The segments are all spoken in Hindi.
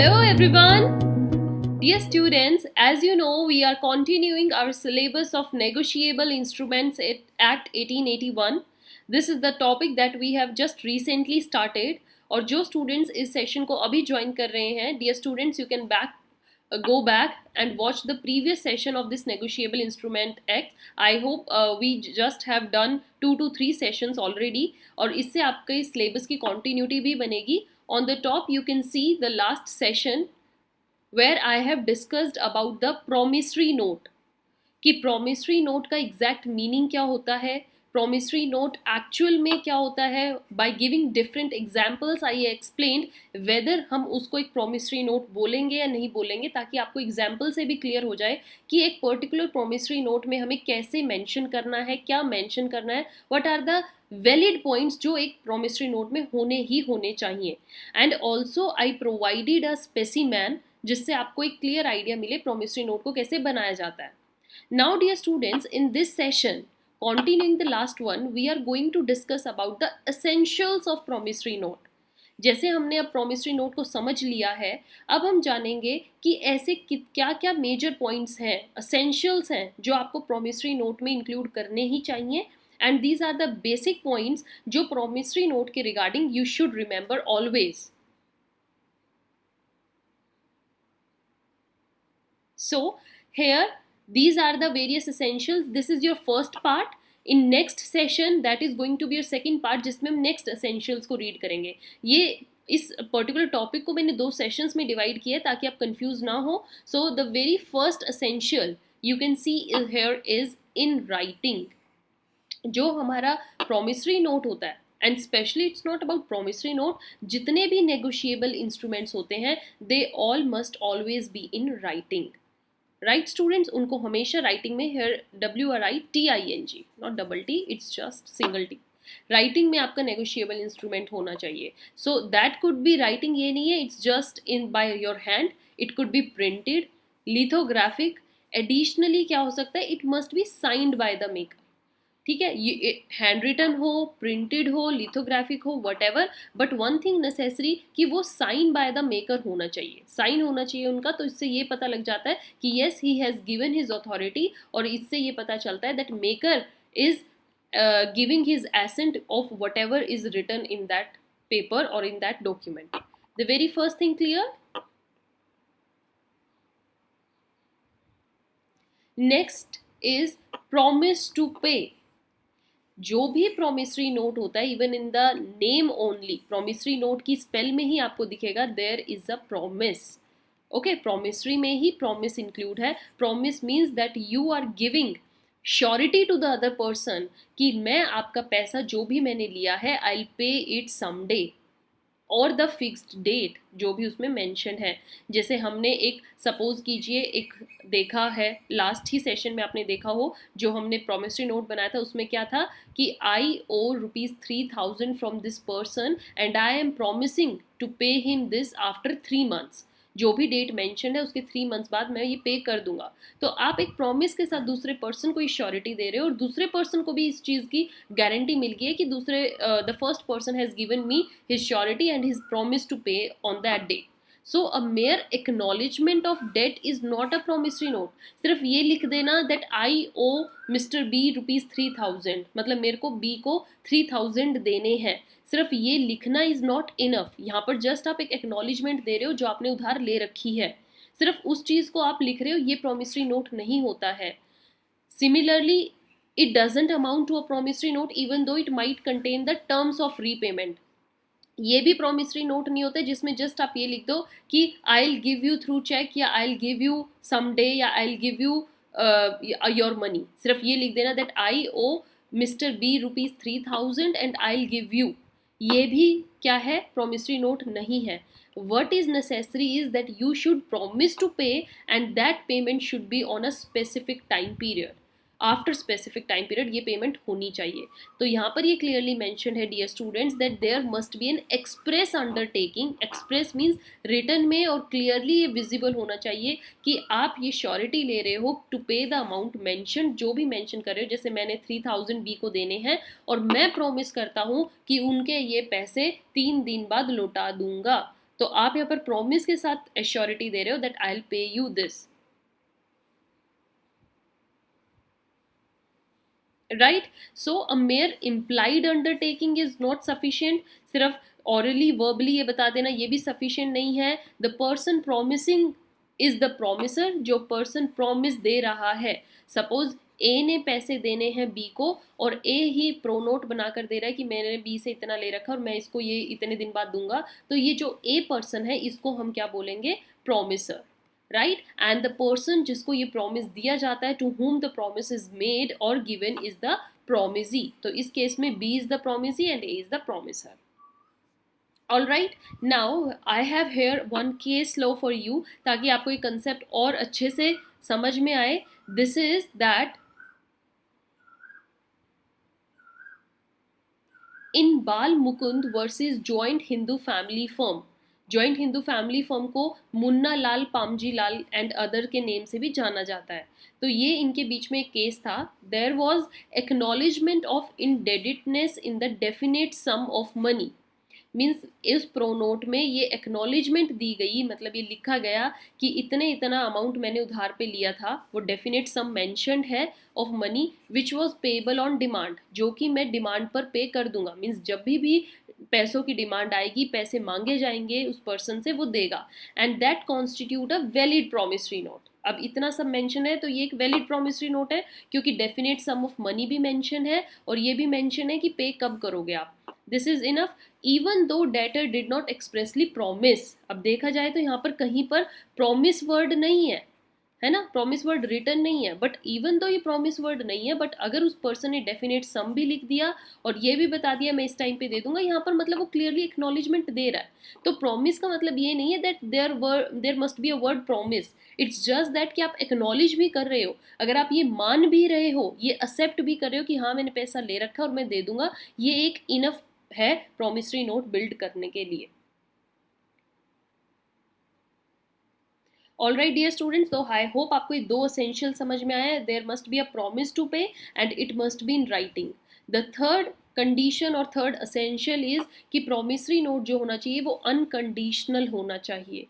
Hello everyone! Dear students, as you know, we are continuing our syllabus of Negotiable Instruments Act 1881. This is the topic that we have just recently started. और जो students इस session को अभी join कर रहे हैं, dear students, you can go back and watch the previous session of this Negotiable Instrument Act. I hope we just have done 2 to 3 sessions already. और इससे आपके syllabus की continuity भी बनेगी. On the top, you can see the last session where I have discussed about the promissory note. कि promissory note का exact meaning क्या होता है, promissory note actual में क्या होता है. By giving different examples, I explained whether हम उसको एक promissory note बोलेंगे या नहीं बोलेंगे, ताकि आपको example से भी clear हो जाए कि एक particular promissory note में हमें कैसे mention करना है, क्या mention करना है, what are the valid points जो एक प्रोमिसरी नोट में होने चाहिए. And also I provided a specimen, जिससे आपको एक क्लियर आइडिया मिले प्रोमिसरी नोट को कैसे बनाया जाता है. Now dear students, in this session, continuing the last one, we are going to discuss about the essentials of promissory note. जैसे हमने अब प्रोमिसरी नोट को समझ लिया है, अब हम जानेंगे कि ऐसे क्या क्या मेजर पॉइंट्स हैं, एसेंशियल्स हैं, जो आपको प्रोमिसरी नोट में इंक्लूड करने ही चाहिए. And these are the basic points जो promissory note के regarding you should remember always. So here these are the various essentials. This is your first part. In next session, that is going to be your second part, जिसमें हम next essentials को read करेंगे. ये इस पर्टिकुलर टॉपिक को मैंने 2 सेशंस में डिवाइड किया ताकि आप कंफ्यूज ना हो. So the very first essential you can see here is in writing. जो हमारा प्रोमिसरी नोट होता है, and specially it's not about promissory note, जितने भी नेगोशिएबल इंस्ट्रूमेंट्स होते हैं they all must always be in writing. Right students, उनको हमेशा राइटिंग में, here WRITING, not double T, it's just single T. Writing में आपका नेगोशिएबल इंस्ट्रूमेंट होना चाहिए. So that could be writing, ये नहीं है it's just in by your hand. It could be printed, lithographic. Additionally क्या हो सकता है, it must be signed by the maker. ठीक है, ये हैंड रिटन हो, प्रिंटेड हो, लिथोग्राफिक हो, what ever, but one thing necessary कि वो साइन बाय द मेकर होना चाहिए, साइन होना चाहिए उनका. तो इससे ये पता लग जाता है कि yes he has given his authority, और इससे ये पता चलता है that maker is giving his assent of whatever is written in that paper और in that document. The very first thing clear. Next is promise to pay. जो भी प्रोमिसरी नोट होता है, even in the name only, promissory note की स्पेल में ही आपको दिखेगा there is a promise. Okay, promissory में ही प्रॉमिस इंक्लूड है. Promise means that you are giving surety to the other person कि मैं आपका पैसा जो भी मैंने लिया है I will pay it someday, और द फिक्स्ड डेट जो भी उसमें मेंशन है. जैसे हमने एक सपोज कीजिए एक देखा है, लास्ट ही सेशन में आपने देखा हो, जो हमने प्रोमिसरी नोट बनाया था उसमें क्या था कि I owe ₹3,000 from this person and I am promising to pay him this after 3 months. जो भी डेट मेंशन है उसके 3 months बाद मैं ये पे कर दूंगा. तो आप एक प्रॉमिस के साथ दूसरे पर्सन को श्योरिटी दे रहे हो, और दूसरे पर्सन को भी इस चीज़ की गारंटी मिल गई है कि the first person has given me his surety and his promise to pay on that day. So a mere acknowledgement of debt is not a promissory note. सिर्फ ये लिख देना that I owe mister B ₹3,000, मतलब मेरे को बी को 3,000 देने हैं, सिर्फ ये लिखना इज नॉट इनफ. यहाँ पर जस्ट आप एक एक्नॉलेजमेंट दे रहे हो जो आपने उधार ले रखी है, सिर्फ उस चीज़ को आप लिख रहे हो, ये प्रोमिसरी नोट नहीं होता है. Similarly it doesn't amount to a promissory note even though it might contain the terms of repayment. ये भी प्रोमिसरी नोट नहीं होता जिसमें जस्ट आप ये लिख दो कि I will give you through cheque, या I will give you someday, या I will give you your money. सिर्फ ये लिख देना that I owe mister B ₹3,000 and I will give you. ये भी क्या है, प्रोमिसरी नोट नहीं है. What is necessary is that you should promise to pay and that payment should be on a specific time period. After specific time period ये पेमेंट होनी चाहिए. तो यहाँ पर ये क्लियरली मेंशन है dear students that there must be an express undertaking. Express means written में, और क्लियरली ये विजिबल होना चाहिए कि आप ये श्योरिटी ले रहे हो टू पे द अमाउंट मेंशन, जो भी मेंशन कर रहे हो. जैसे मैंने 3,000 बी को देने हैं और मैं प्रॉमिस करता हूँ कि उनके ये पैसे 3 दिन बाद लौटा दूंगा. तो आप यहाँ पर प्रॉमिस के साथ एश्योरिटी दे रहे हो दैट आई विल पे you this, right. So a mayor implied undertaking is not sufficient. सिर्फ ऑरली वर्बली ये बता देना ये भी सफिशियंट नहीं है. The person promising is the promisor. जो पर्सन प्रॉमिस दे रहा है, सपोज ए ने पैसे देने हैं बी को और ए ही प्रोनोट बनाकर दे रहा है कि मैंने बी से इतना ले रखा और मैं इसको ये इतने दिन बाद दूंगा, तो ये जो ए पर्सन है इसको हम क्या बोलेंगे, promisor, right. And the person जिसको ये प्रॉमिस दिया जाता है, to whom the promise is made और गिवन, इज द प्रोमिसी. तो इस केस में B is the promisee and A is the promisor. All right, now I have here one case law for you, ताकि आपको ये कंसेप्ट और अच्छे से समझ में आए. दिस इज दैट इन बाल Mukund versus joint Hindu family firm. Joint Hindu family firm को मुन्ना लाल, पामजी लाल एंड अदर के नेम से भी जाना जाता है. तो ये इनके बीच में एक केस था. There was acknowledgement of indebtedness in the definite sum of money. Means इस प्रोनोट में ये एक्नॉलेजमेंट दी गई, मतलब ये लिखा गया कि इतने इतना अमाउंट मैंने उधार पे लिया था. वो डेफिनेट सम मेंशन्ड है of money which was payable on demand, जो कि मैं डिमांड पर पे कर दूंगा. मीन्स जब भी पैसों की डिमांड आएगी, पैसे मांगे जाएंगे उस पर्सन से, वो देगा. And that constitute a valid promissory note. अब इतना सब मेंशन है तो ये एक वैलिड प्रोमिसरी नोट है, क्योंकि डेफिनेट सम ऑफ मनी भी मेंशन है और ये भी मेंशन है कि पे कब करोगे आप. This is enough even though debtor did not expressly promise. अब देखा जाए तो यहाँ पर कहीं पर प्रोमिस वर्ड नहीं है ना, प्रॉमिस वर्ड रिटर्न नहीं है. बट इवन दो ये प्रॉमिस वर्ड नहीं है, बट अगर उस पर्सन ने डेफिनेट सम भी लिख दिया और ये भी बता दिया मैं इस टाइम पे दे दूंगा, यहाँ पर मतलब वो क्लियरली एक्नॉलेजमेंट दे रहा है. तो प्रॉमिस का मतलब ये नहीं है that there must be a word promise. It's just that कि आप एक्नॉलेज भी कर रहे हो. अगर आप ये मान भी रहे हो, ये एक्सेप्ट भी कर रहे हो कि हाँ मैंने पैसा ले रखा और मैं दे दूंगा, ये एक इनफ है प्रॉमिसरी नोट बिल्ड करने के लिए. ऑल राइट डियर स्टूडेंट्स, तो आई होप आपको ये दो असेंशियल समझ में आया. There must be a promise to pay and it must be in writing. The third condition और थर्ड असेंशियल इज कि प्रॉमिसरी नोट जो होना चाहिए वो अनकंडीशनल होना चाहिए.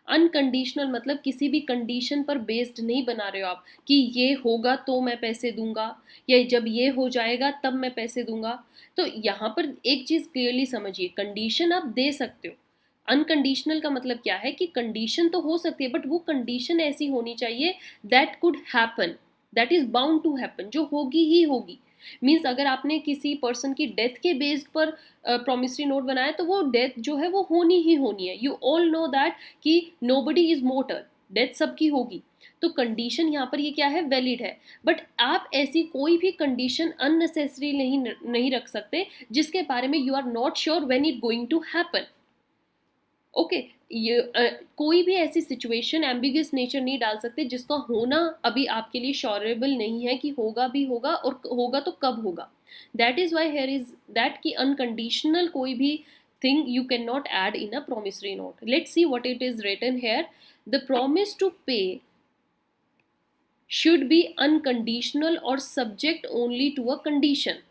अनकंडीशनल मतलब किसी भी कंडीशन पर बेस्ड नहीं बना रहे हो आप कि ये होगा तो मैं पैसे दूंगा या जब ये हो जाएगा तब मैं पैसे दूंगा. तो यहाँ पर एक चीज क्लियरली समझिए, कंडीशन आप दे सकते हो. अनकंडीशनल का मतलब क्या है कि कंडीशन तो हो सकती है बट वो कंडीशन ऐसी होनी चाहिए that could happen, that is bound to happen, जो होगी ही होगी. मीन्स अगर आपने किसी पर्सन की डेथ के बेस्ड पर प्रॉमिसरी नोट बनाया तो वो डेथ जो है वो होनी ही होनी है. यू ऑल नो दैट कि नोबडी इज मोर्टल, डेथ सबकी होगी. तो कंडीशन यहाँ पर ये क्या है, वैलिड है. बट आप ऐसी कोई भी कंडीशन अननेसेसरी नहीं रख सकते जिसके बारे में you are not sure when it going to happen. Okay, ये कोई भी ऐसी सिचुएशन एम्बिगुअस नेचर नहीं डाल सकते जिसका होना अभी आपके लिए श्योरेबल नहीं है कि होगा भी होगा और होगा तो कब होगा. That is why here is that कि अनकंडीशनल कोई भी thing you can not add in a promissory note. Let's see what it is written here. The promise to pay should be unconditional or subject only to a condition.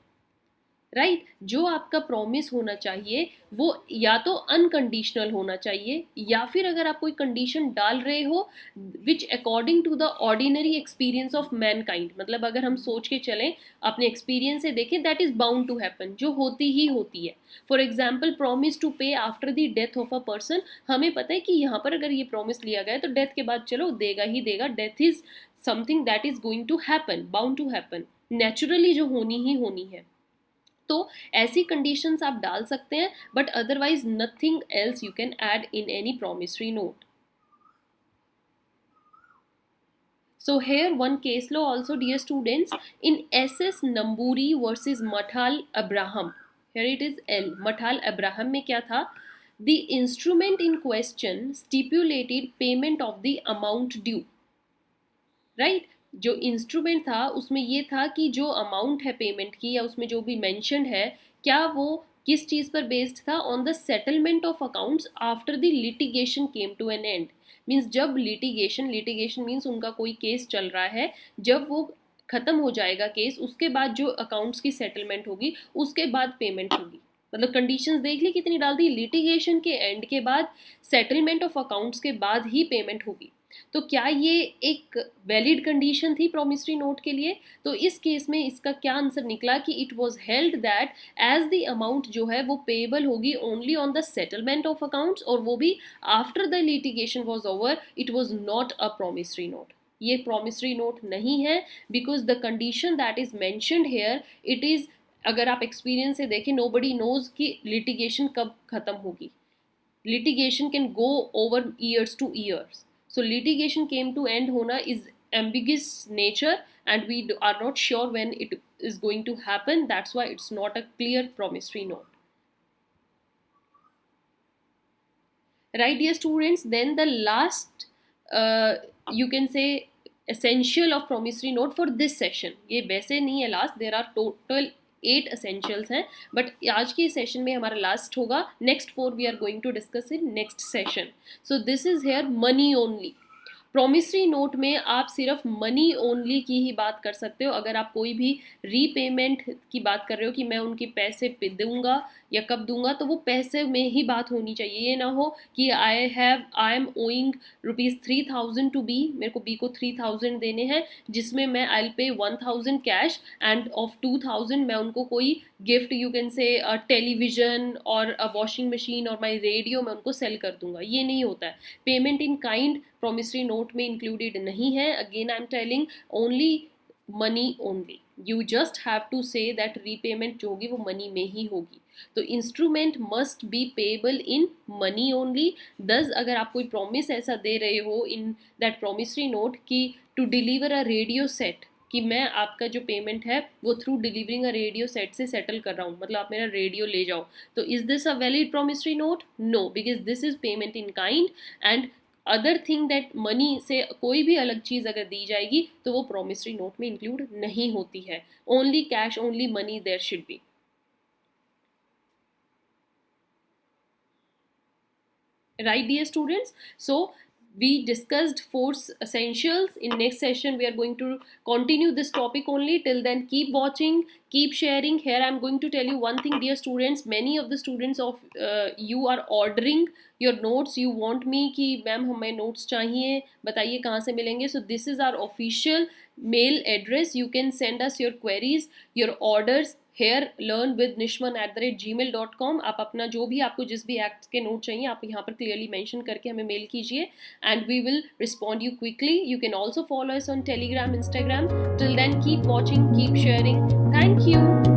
Right, जो आपका प्रॉमिस होना चाहिए वो या तो अनकंडीशनल होना चाहिए या फिर अगर आप कोई कंडीशन डाल रहे हो which according to the ordinary experience of mankind, मतलब अगर हम सोच के चलें अपने एक्सपीरियंस से देखें, that is bound to happen, जो होती ही होती है. For example promise to pay after the death of a person. हमें पता है कि यहाँ पर अगर ये प्रॉमिस लिया गया है तो डेथ के बाद चलो देगा ही देगा. Death is something that is going to happen, bound to happen, naturally जो होनी ही होनी है. तो ऐसी कंडीशंस आप डाल सकते हैं but otherwise nothing else you can add in any promissory note. So here one case law also dear students in SS Namburi versus Mathal Abraham. Here it is L. Mathal Abraham में क्या था? The instrument in question stipulated payment of the amount due. Right? जो इंस्ट्रूमेंट था उसमें ये था कि जो अमाउंट है पेमेंट की या उसमें जो भी मेंशन्ड है, क्या वो किस चीज़ पर बेस्ड था? On the settlement of accounts after the litigation came to an end. Means जब लिटिगेशन मीन्स उनका कोई केस चल रहा है, जब वो खत्म हो जाएगा केस, उसके बाद जो अकाउंट्स की सेटलमेंट होगी उसके बाद पेमेंट होगी. मतलब कंडीशंस देख ली कितनी डाल दी, लिटिगेशन के एंड के बाद, सेटलमेंट ऑफ अकाउंट्स के बाद ही पेमेंट होगी। तो क्या ये एक वैलिड कंडीशन थी प्रोमिसरी नोट के लिए? तो इस केस में इसका क्या आंसर निकला कि it was held that as the amount जो है वो पेएबल होगी only on the settlement of accounts, और वो भी after the litigation was over, it was not a promissory note. ये प्रोमिसरी नोट नहीं है, because the condition that is mentioned here, it is, अगर आप एक्सपीरियंस से देखें, नोबडी नोज कि लिटिगेशन कब खत्म होगी। litigation can go over years to years, so litigation came to end hona is ambiguous nature, and we are not sure when it is going to happen. That's why it's not a clear promissory note, right dear students? Then the last, you can say, essential of promissory note for this session, ये वैसे नहीं है last, there are total 8 essentials हैं, बट आज के सेशन में हमारा लास्ट होगा, next 4 we are going to discuss in next session. So this is here money only. Promissory note में आप सिर्फ मनी ओनली की ही बात कर सकते हो। अगर आप कोई भी रीपेमेंट की बात कर रहे हो कि मैं उनके पैसे दूंगा या कब दूंगा, तो वो पैसे में ही बात होनी चाहिए। ये ना हो कि I am owing ₹3000 to B, मेरे को बी को 3000 देने हैं, जिसमें मैं आई विल पे 1000 कैश एंड ऑफ 2000 मैं उनको कोई gift, you can say television और अ वॉशिंग मशीन और माई रेडियो, मैं उनको सेल कर दूंगा। ये नहीं होता है। Payment in kind promissory note में इंक्लूडेड नहीं है। Again I am telling only money only, you just have to say that repayment जो होगी वो मनी में ही होगी। तो instrument must be payable in money only. Thus अगर आप कोई प्रॉमिस ऐसा दे रहे हो इन दैट प्रोमिसरी नोट कि to deliver a radio set, कि मैं आपका जो पेमेंट है वो through delivering a radio set से सेटल कर रहा हूँ, मतलब आप मेरा रेडियो ले जाओ, तो is this a valid promissory note? No, because this is payment in kind, and other thing that money से कोई भी अलग चीज़ अगर दी जाएगी तो वो प्रोमिसरी नोट में इंक्लूड नहीं होती है। Only cash, only money there should be. Right dear students? So we discussed 4 essentials. In next session we are going to continue this topic only. Till then, keep watching, keep sharing. Here I am going to tell you one thing dear students, many of the students of you are ordering your notes. You want me कि मैम हमें notes चाहिए, बताइए कहाँ से मिलेंगे? So this is our official mail address. You can send us your queries, your orders here, learnwithnishman@gmail.com। आप अपना जो भी, आपको जिस भी एक्ट के नोट चाहिए आप यहाँ पर क्लियरली मेंशन करके हमें मेल कीजिए, and we will respond you quickly. You can also follow us on Telegram, Instagram. Till then, keep watching, keep sharing. Thank you.